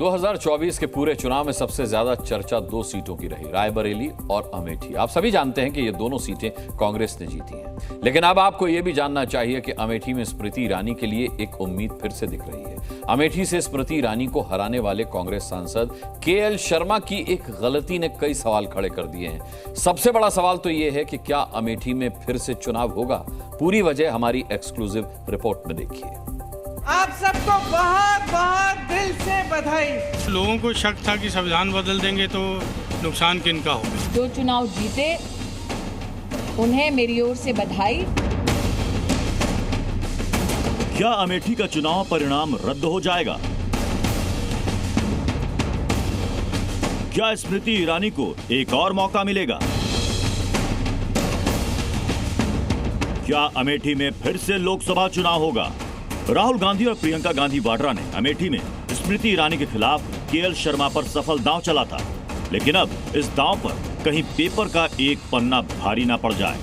2024 के पूरे चुनाव में सबसे ज्यादा चर्चा दो सीटों की रही, रायबरेली और अमेठी। आप सभी जानते हैं कि ये दोनों सीटें कांग्रेस ने जीती हैं, लेकिन अब आपको यह भी जानना चाहिए कि अमेठी में स्मृति ईरानी के लिए एक उम्मीद फिर से दिख रही है। अमेठी से स्मृति ईरानी को हराने वाले कांग्रेस सांसद केएल शर्मा की एक गलती ने कई सवाल खड़े कर दिए हैं। सबसे बड़ा सवाल तो यह है कि क्या अमेठी में फिर से चुनाव होगा? पूरी वजह हमारी एक्सक्लूसिव रिपोर्ट में देखिए। आप सबको बहुत बहुत दिल से बधाई। लोगों को शक था कि संविधान बदल देंगे तो नुकसान किनका होगा। जो चुनाव जीते उन्हें मेरी ओर से बधाई। क्या अमेठी का चुनाव परिणाम रद्द हो जाएगा? क्या स्मृति ईरानी को एक और मौका मिलेगा? क्या अमेठी में फिर से लोकसभा चुनाव होगा? राहुल गांधी और प्रियंका गांधी वाड्रा ने अमेठी में स्मृति ईरानी के खिलाफ केएल शर्मा पर सफल दांव चला था, लेकिन अब इस दांव पर कहीं पेपर का एक पन्ना भारी ना पड़ जाए।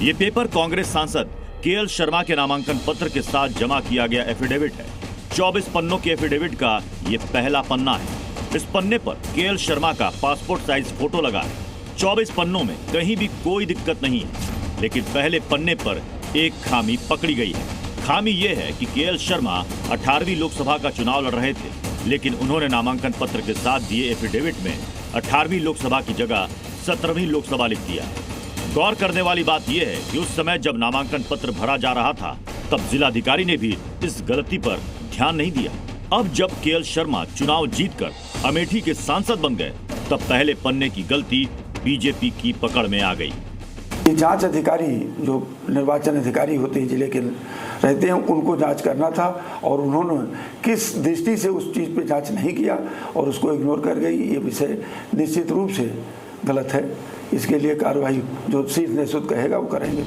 ये पेपर कांग्रेस सांसद केएल शर्मा के नामांकन पत्र के साथ जमा किया गया एफिडेविट है। 24 पन्नों के एफिडेविट का ये पहला पन्ना है। इस पन्ने पर केएल शर्मा का पासपोर्ट साइज फोटो लगा है। 24 पन्नों में कहीं भी कोई दिक्कत नहीं है, लेकिन पहले पन्ने पर एक खामी पकड़ी गई है। खामी यह है कि केएल शर्मा 18वीं लोकसभा का चुनाव लड़ रहे थे, लेकिन उन्होंने नामांकन पत्र के साथ दिए एफिडेविट में 18वीं लोकसभा की जगह 17वीं लोकसभा लिख दिया। गौर करने वाली बात यह है कि उस समय जब नामांकन पत्र भरा जा रहा था, तब जिलाधिकारी ने भी इस गलती पर ध्यान नहीं दिया। अब जब केएल शर्मा चुनाव जीतकर अमेठी के सांसद बन गए, तब पहले पन्ने की गलती बीजेपी की पकड़ में आ गई। जांच अधिकारी जो निर्वाचन अधिकारी होते हैं जिले के रहते हैं, उनको जांच करना था और उन्होंने किस दृष्टि से उस चीज़ पे जांच नहीं किया और उसको इग्नोर कर गई। ये विषय निश्चित रूप से गलत है। इसके लिए कार्रवाई जो शीर्ष नेतृत्व कहेगा वो करेंगे।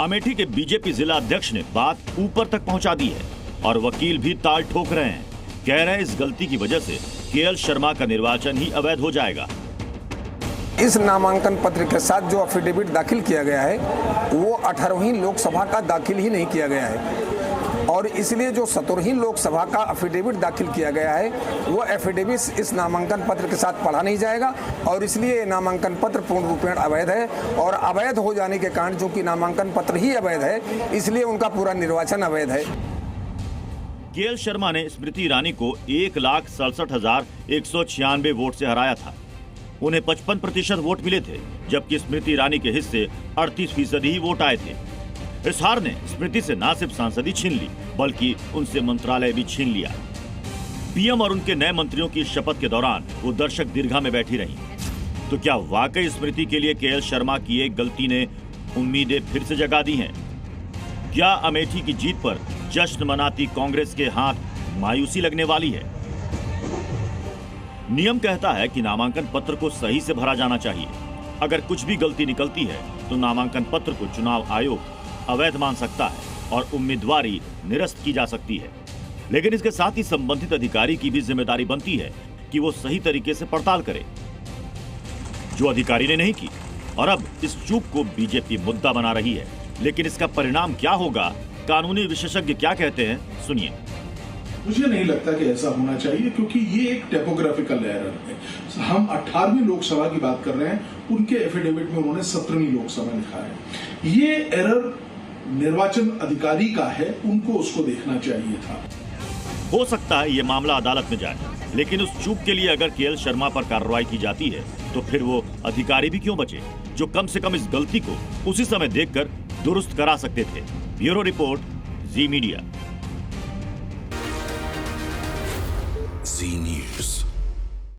अमेठी के बीजेपी जिला अध्यक्ष ने बात ऊपर तक पहुंचा दी है और वकील भी ताल ठोक रहे हैं। कह रहे हैं इस गलती की वजह से केएल शर्मा का निर्वाचन ही अवैध हो जाएगा। इस नामांकन पत्र के साथ जो एफिडेविट दाखिल किया गया है वो 18वीं लोकसभा का दाखिल ही नहीं किया गया है और इसलिए जो 17वीं लोकसभा का एफिडेविट दाखिल किया गया है वो एफिडेविट इस नामांकन पत्र के साथ पढ़ा नहीं जाएगा और इसलिए ये नामांकन पत्र पूर्ण रूपेण अवैध है और अवैध हो जाने के कारण जो कि नामांकन पत्र ही अवैध है, इसलिए उनका पूरा निर्वाचन अवैध है। केएल शर्मा ने स्मृति ईरानी को 1,67,196 वोट से हराया था। उन्हें 55% वोट मिले थे, जबकि स्मृति ईरानी के हिस्से 38% ही वोट आए थे। इस हार ने स्मृति से न सिर्फ सांसदी छीन ली, बल्कि उनसे मंत्रालय भी छीन लिया। पीएम और उनके नए मंत्रियों की शपथ के दौरान वो दर्शक दीर्घा में बैठी रहीं। तो क्या वाकई स्मृति के लिए केएल शर्मा की एक गलती ने उम्मीदें फिर से जगा दी हैं? क्या अमेठी की जीत पर जश्न मनाती कांग्रेस के हाथ मायूसी लगने वाली है? नियम कहता है कि नामांकन पत्र को सही से भरा जाना चाहिए। अगर कुछ भी गलती निकलती है तो नामांकन पत्र को चुनाव आयोग अवैध मान सकता है और उम्मीदवारी निरस्त की जा सकती है। लेकिन इसके साथ ही संबंधित अधिकारी की भी जिम्मेदारी बनती है कि वो सही तरीके से पड़ताल करे, जो अधिकारी ने नहीं की। और अब इस चूक को बीजेपी मुद्दा बना रही है। लेकिन इसका परिणाम क्या होगा, कानूनी विशेषज्ञ क्या कहते हैं, सुनिए। मुझे नहीं लगता कि ऐसा होना चाहिए, क्योंकि ये एक टाइपोग्राफिकल एरर है। हम 18वीं लोकसभा की बात कर रहे हैं, उनके एफिडेविट में उन्होंने 17वीं लोकसभा लिखा है। ये एरर निर्वाचन अधिकारी का है, उनको उसको देखना चाहिए था। हो सकता है ये मामला अदालत में जाए, लेकिन उस चूक के लिए अगर केएल शर्मा पर कार्रवाई की जाती है तो फिर वो अधिकारी भी क्यों बचे, जो कम से कम इस गलती को उसी समय देखकर दुरुस्त करा सकते थे। ब्यूरो रिपोर्ट, जी मीडिया। जी न्यूज़।